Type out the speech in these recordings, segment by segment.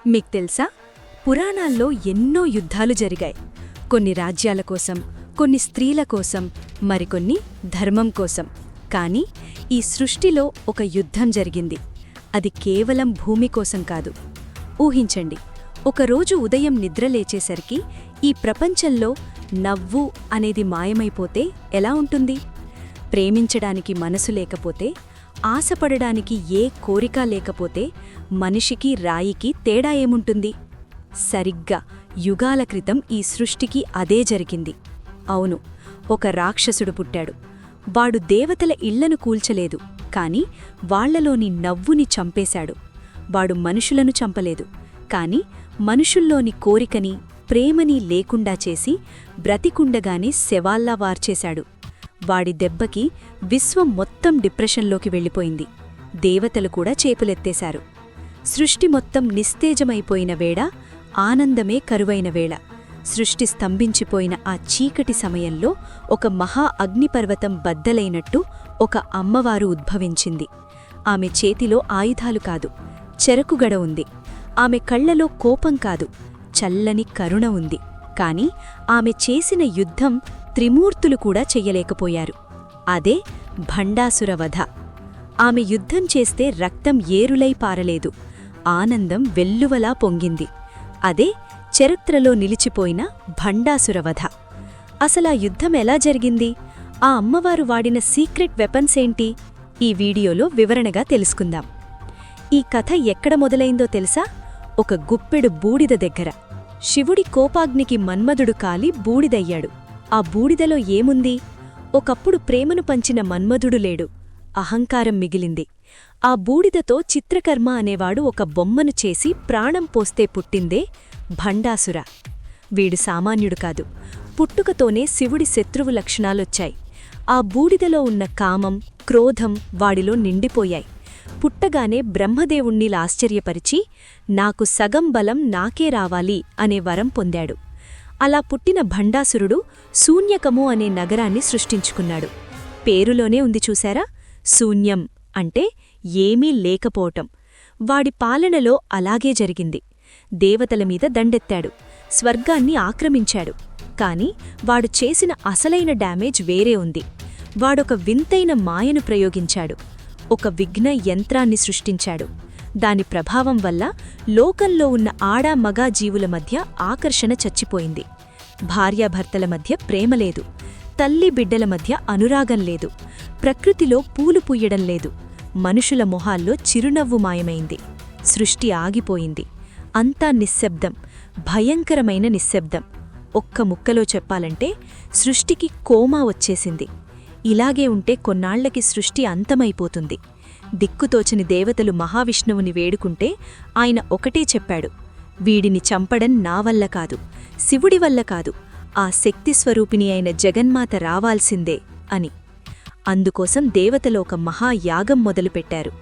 మీకు తెలుసా, పురాణాల్లో ఎన్నో యుద్ధాలు జరిగాయి. కొన్ని రాజ్యాల కోసం, కొన్ని స్త్రీల కోసం, మరికొన్ని ధర్మం కోసం. కానీ ఈ సృష్టిలో ఒక యుద్ధం జరిగింది. అది కేవలం భూమి కోసం కాదు. ఊహించండి, ఒకరోజు ఉదయం నిద్రలేచేసరికి ఈ ప్రపంచంలో నవ్వు అనేది మాయమైపోతే ఎలా ఉంటుంది? ప్రేమించడానికి మనసు లేకపోతే, ఆశపడడానికి ఏ కోరిక లేకపోతే మనిషికి రాయికి తేడా ఏముంటుంది? సరిగ్గా యుగాల క్రితం ఈ సృష్టికి అదే జరిగింది. అవును, ఒక రాక్షసుడు పుట్టాడు. వాడు దేవతల ఇళ్లను కూల్చలేదు, కాని వాళ్లలోని నవ్వుని చంపేశాడు. వాడు మనుషులను చంపలేదు, కాని మనుషుల్లోని కోరికని, ప్రేమని లేకుండా చేసి బ్రతికుండగానే శవాల్లా వార్చేశాడు. వాడి దెబ్బకి విశ్వం మొత్తం డిప్రెషన్లోకి వెళ్ళిపోయింది. దేవతలు కూడా చేపులెత్తేశారు. సృష్టి మొత్తం నిస్తేజమైపోయిన వేళ, ఆనందమే కరువైన వేళ, సృష్టి స్తంభించిపోయిన ఆ చీకటి సమయంలో ఒక మహా అగ్నిపర్వతం బద్దలైనట్టు ఒక అమ్మవారు ఉద్భవించింది. ఆమె చేతిలో ఆయుధాలు కాదు, చెరకుగడ ఉంది. ఆమె కళ్లలో కోపం కాదు, చల్లని కరుణ ఉంది. కాని ఆమె చేసిన యుద్ధం త్రిమూర్తులు కూడా చెయ్యలేకపోయారు. అదే భండాసుర వధ. ఆమె యుద్ధం చేస్తే రక్తం ఏరులై పారలేదు, ఆనందం వెల్లువలా పొంగింది. అదే చరిత్రలో నిలిచిపోయిన భండాసుర వధ. అసలా యుద్ధం ఎలా జరిగింది? ఆ అమ్మవారు వాడిన సీక్రెట్ వెపన్స్ ఏంటి? ఈ వీడియోలో వివరణగా తెలుసుకుందాం. ఈ కథ ఎక్కడ మొదలైందో తెలుసా? ఒక గుప్పెడు బూడిద దగ్గర. శివుడి కోపాగ్నికి మన్మధుడు కాలి బూడిదయ్యాడు. ఆ బూడిదలో ఏముంది? ఒకప్పుడు ప్రేమను పంచిన మన్మధుడు లేడు, అహంకారం మిగిలింది. ఆ బూడిదతో చిత్రకర్మ అనేవాడు ఒక బొమ్మను చేసి ప్రాణం పోస్తే పుట్టిందే భండాసుర. వీడు సామాన్యుడు కాదు. పుట్టుకతోనే శివుడి శత్రువు లక్షణాలొచ్చాయి. ఆ బూడిదలో ఉన్న కామం, క్రోధం వాడిలో నిండిపోయాయి. పుట్టగానే బ్రహ్మదేవుణ్ణి ఆశ్చర్యపరిచి, నాకు సగం బలం నాకే రావాలి అనే వరం పొందాడు. అలా పుట్టిన భండాసురుడు శూన్యకము అనే నగరాన్ని సృష్టించుకున్నాడు. పేరులోనే ఉంది చూశారా? శూన్యం అంటే ఏమీ లేకపోవటం. వాడి పాలనలో అలాగే జరిగింది. దేవతల మీద దండెత్తాడు, స్వర్గాన్ని ఆక్రమించాడు. కాని వాడు చేసిన అసలైన డ్యామేజ్ వేరే ఉంది. వాడొక వింతైన మాయను ప్రయోగించాడు. ఒక విఘ్న యంత్రాన్ని సృష్టించాడు. దాని ప్రభావం వల్ల లోకంలో ఉన్న ఆడా మగా జీవుల మధ్య ఆకర్షణ చచ్చిపోయింది. భార్యాభర్తల మధ్య ప్రేమలేదు, తల్లి బిడ్డల మధ్య అనురాగం లేదు, ప్రకృతిలో పూలు పూయడం లేదు, మనుషుల మొహాల్లో చిరునవ్వు మాయమైంది. సృష్టి ఆగిపోయింది. అంతా నిశ్శబ్దం, భయంకరమైన నిశ్శబ్దం. ఒక్క ముక్కలో చెప్పాలంటే సృష్టికి కోమా వచ్చేసింది. ఇలాగే ఉంటే కొన్నాళ్లకి సృష్టి అంతమైపోతుంది. దిక్కుతోచని దేవతలు మహావిష్ణువుని వేడుకుంటే ఆయన ఒకటే చెప్పాడు, వీడిని చంపడం నా వల్ల కాదు, శివుడి వల్ల కాదు, ఆ శక్తిస్వరూపిణి అయిన జగన్మాత రావాల్సిందే అని. అందుకోసం దేవతలు ఒక మహాయాగం మొదలుపెట్టారు.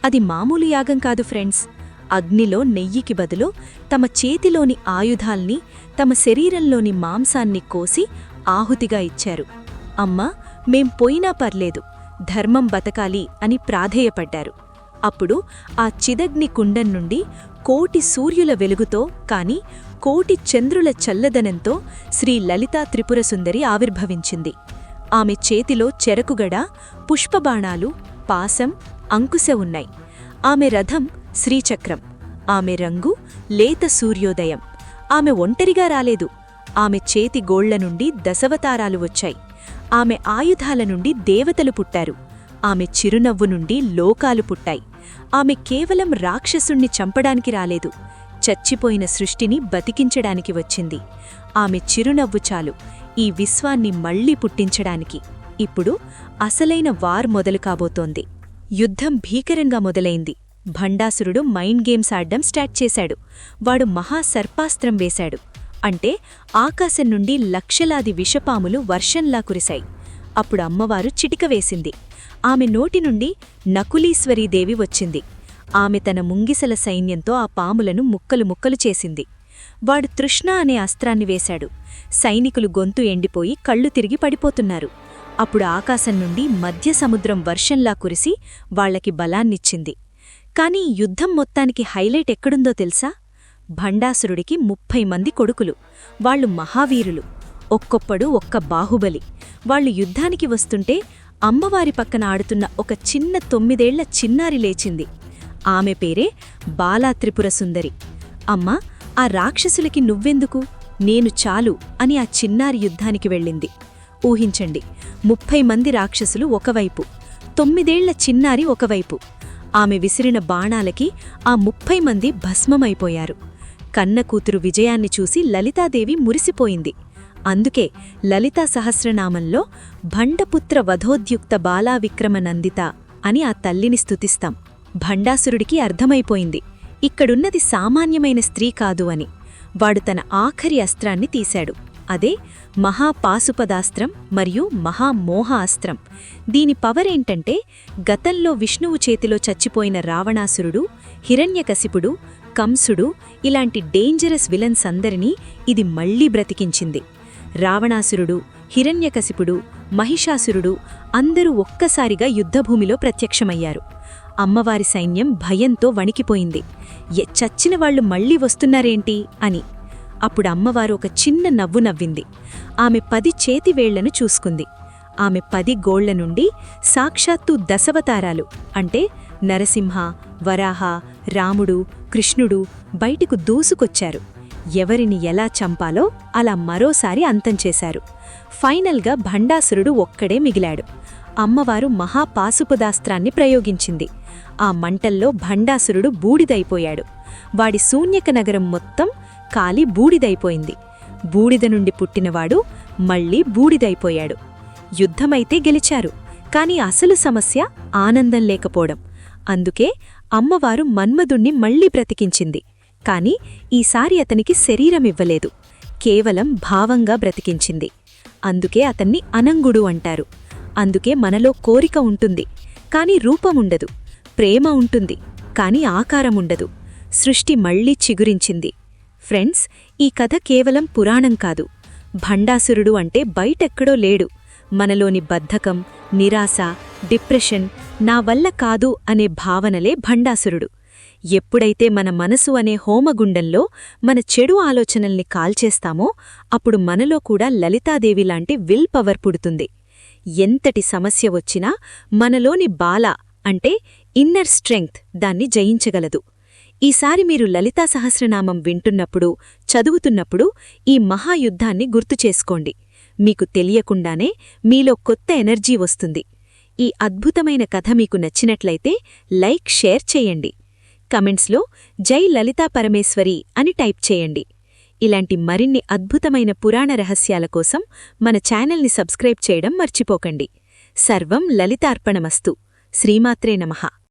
అది మామూలు యాగం కాదు ఫ్రెండ్స్. అగ్నిలో నెయ్యికి బదులు తమ చేతిలోని ఆయుధాల్ని, తమ శరీరంలోని మాంసాన్ని కోసి ఆహుతిగా ఇచ్చారు. అమ్మా, మేం పోయినా పర్లేదు, ధర్మం బతకాలి అని ప్రాధేయపడ్డారు. అప్పుడు ఆ చిదగ్ని కుండం నుండి కోటి సూర్యుల వెలుగుతో, కాని కోటి చంద్రుల చల్లదనంతో శ్రీ లలితా త్రిపురసుందరి ఆవిర్భవించింది. ఆమె చేతిలో చెరకుగడ, పుష్పబాణాలు, పాసం, అంకుశ ఉన్నాయి. ఆమె రథం శ్రీచక్రం. ఆమె రంగు లేత సూర్యోదయం. ఆమె ఒంటరిగా రాలేదు. ఆమె చేతి గోళ్ల నుండి దశవతారాలు వచ్చాయి. ఆమె ఆయుధాల నుండి దేవతలు పుట్టారు. ఆమె చిరునవ్వు నుండి లోకాలు పుట్టాయి. ఆమె కేవలం రాక్షసుణ్ణి చంపడానికి రాలేదు, చచ్చిపోయిన సృష్టిని బతికించడానికి వచ్చింది. ఆమె చిరునవ్వు చాలు ఈ విశ్వాన్ని మళ్లీ పుట్టించడానికి. ఇప్పుడు అసలైన వార్ మొదలు కాబోతోంది. యుద్ధం భీకరంగా మొదలైంది. భండాసురుడు మైండ్ గేమ్స్ ఆడ్డం స్టార్ట్ చేశాడు. వాడు మహాసర్పాస్త్రం వేశాడు. అంటే ఆకాశం నుండి లక్షలాది విషపాములు వర్షంలా కురిశాయి. అప్పుడు అమ్మవారు చిటిక వేసింది. ఆమె నోటి నుండి నకులీశ్వరీదేవి వచ్చింది. ఆమె తన ముంగిసల సైన్యంతో ఆ పాములను ముక్కలు ముక్కలు చేసింది. వాడు తృష్ణ అనే అస్త్రాన్ని వేశాడు. సైనికులు గొంతు ఎండిపోయి కళ్ళు తిరిగి పడిపోతున్నారు. అప్పుడు ఆకాశం నుండి మధ్య సముద్రం వర్షంలా కురిసి వాళ్లకి బలాన్నిచ్చింది. కాని యుద్ధం మొత్తానికి హైలైట్ ఎక్కడుందో తెలుసా? భండాసురుడికి 30 మంది కొడుకులు. వాళ్ళు మహావీరులు. ఒక్కొప్పడు ఒక్క బాహుబలి. వాళ్ళు యుద్ధానికి వస్తుంటే అమ్మవారి పక్కన ఆడుతున్న ఒక చిన్న 9 ఏళ్ల చిన్నారి లేచింది. ఆమె పేరే బాలాత్రిపురసుందరి. అమ్మా, ఆ రాక్షసులకి నువ్వెందుకు, నేను చాలు అని ఆ చిన్నారి యుద్ధానికి వెళ్ళింది. ఊహించండి, 30 మంది రాక్షసులు ఒకవైపు, 9 ఏళ్ల చిన్నారి ఒకవైపు. ఆమె విసిరిన బాణాలకి ఆ 30 మంది భస్మమైపోయారు. కన్నకూతురు విజయాన్ని చూసి లలితాదేవి మురిసిపోయింది. అందుకే లలితా సహస్రనామంలో భండపుత్ర వధోద్యుక్త బాలావిక్రమనందిత అని ఆ తల్లిని స్తుతిస్తాం. భండాసురుడికి అర్థమైపోయింది, ఇక్కడున్నది సామాన్యమైన స్త్రీ కాదు అని. వాడు తన ఆఖరి అస్త్రాన్ని తీశాడు. అదే మహాపాశుపదాస్త్రం మరియు మహామోహ అస్త్రం. దీని పవరేంటంటే, గతంలో విష్ణువు చేతిలో చచ్చిపోయిన రావణాసురుడు, హిరణ్యకశిపుడు, కంసుడు ఇలాంటి డేంజరస్ విలన్స్ అందరినీ ఇది మళ్లీ బ్రతికించింది. రావణాసురుడు, హిరణ్యకశిపుడు, మహిషాసురుడు అందరూ ఒక్కసారిగా యుద్ధభూమిలో ప్రత్యక్షమయ్యారు. అమ్మవారి సైన్యం భయంతో వణికిపోయింది. చచ్చినవాళ్లు మళ్లీ వస్తున్నారేంటి అని. అప్పుడు అమ్మవారు ఒక చిన్న నవ్వు నవ్వింది. ఆమె 10 చేతివేళ్లను చూసుకుంది. ఆమె 10 గోళ్ల నుండి సాక్షాత్తు దశవతారాలు అంటే నరసింహ, వరాహ, రాముడు, కృష్ణుడు బయటకు దూసుకొచ్చారు. ఎవరిని ఎలా చంపాలో అలా మరోసారి అంతం చేశారు. ఫైనల్గా భండాసురుడు ఒక్కడే మిగిలాడు. అమ్మవారు మహాపాశుపదాస్త్రాన్ని ప్రయోగించింది. ఆ మంటల్లో భండాసురుడు బూడిదైపోయాడు. వాడి శూన్యక నగరం మొత్తం కాలి బూడిదైపోయింది. బూడిద నుండి పుట్టినవాడు మళ్లీ బూడిదైపోయాడు. యుద్ధమైతే గెలిచారు, కాని అసలు సమస్య ఆనందం లేకపోవడం. అందుకే అమ్మవారు మన్మధుణ్ణి మళ్లీ బ్రతికించింది. కాని ఈసారి అతనికి శరీరమివ్వలేదు, కేవలం భావంగా బ్రతికించింది. అందుకే అతన్ని అనంగుడు అంటారు. అందుకే మనలో కోరిక ఉంటుంది, కాని రూపముండదు. ప్రేమ ఉంటుంది, కాని ఆకారముండదు. సృష్టి మళ్లీ చిగురించింది. ఫ్రెండ్స్, ఈ కథ కేవలం పురాణం కాదు. భండాసురుడు అంటే బయటెక్కడో లేడు. మనలోని బద్ధకం, నిరాశ, డిప్రెషన్, నా వల్ల కాదు అనే భావనలే భండాసురుడు. ఎప్పుడైతే మన మనసు అనే హోమగుండంలో మన చెడు ఆలోచనల్ని కాల్చేస్తామో అప్పుడు మనలో కూడా లలితాదేవిలాంటి విల్ పవర్ పుడుతుంది. ఎంతటి సమస్య వచ్చినా మనలోని బాల అంటే ఇన్నర్ స్ట్రెంగ్త్ దాన్ని జయించగలదు. ఈసారి మీరు లలితా సహస్రనామం వింటున్నప్పుడు, చదువుతున్నప్పుడు ఈ మహాయుద్ధాన్ని గుర్తుచేసుకోండి. మీకు తెలియకుండానే మీలో కొత్త ఎనర్జీ వస్తుంది. ఈ అద్భుతమైన కథ మీకు నచ్చినట్లయితే లైక్, షేర్ చేయండి. కమెంట్స్లో జై లలితా పరమేశ్వరి అని టైప్ చేయండి. ఇలాంటి మరిన్ని అద్భుతమైన పురాణ రహస్యాల కోసం మన ఛానల్ని సబ్స్క్రైబ్ చేయడం మర్చిపోకండి. సర్వం లలితార్పణమస్తు. శ్రీమాత్రే నమః.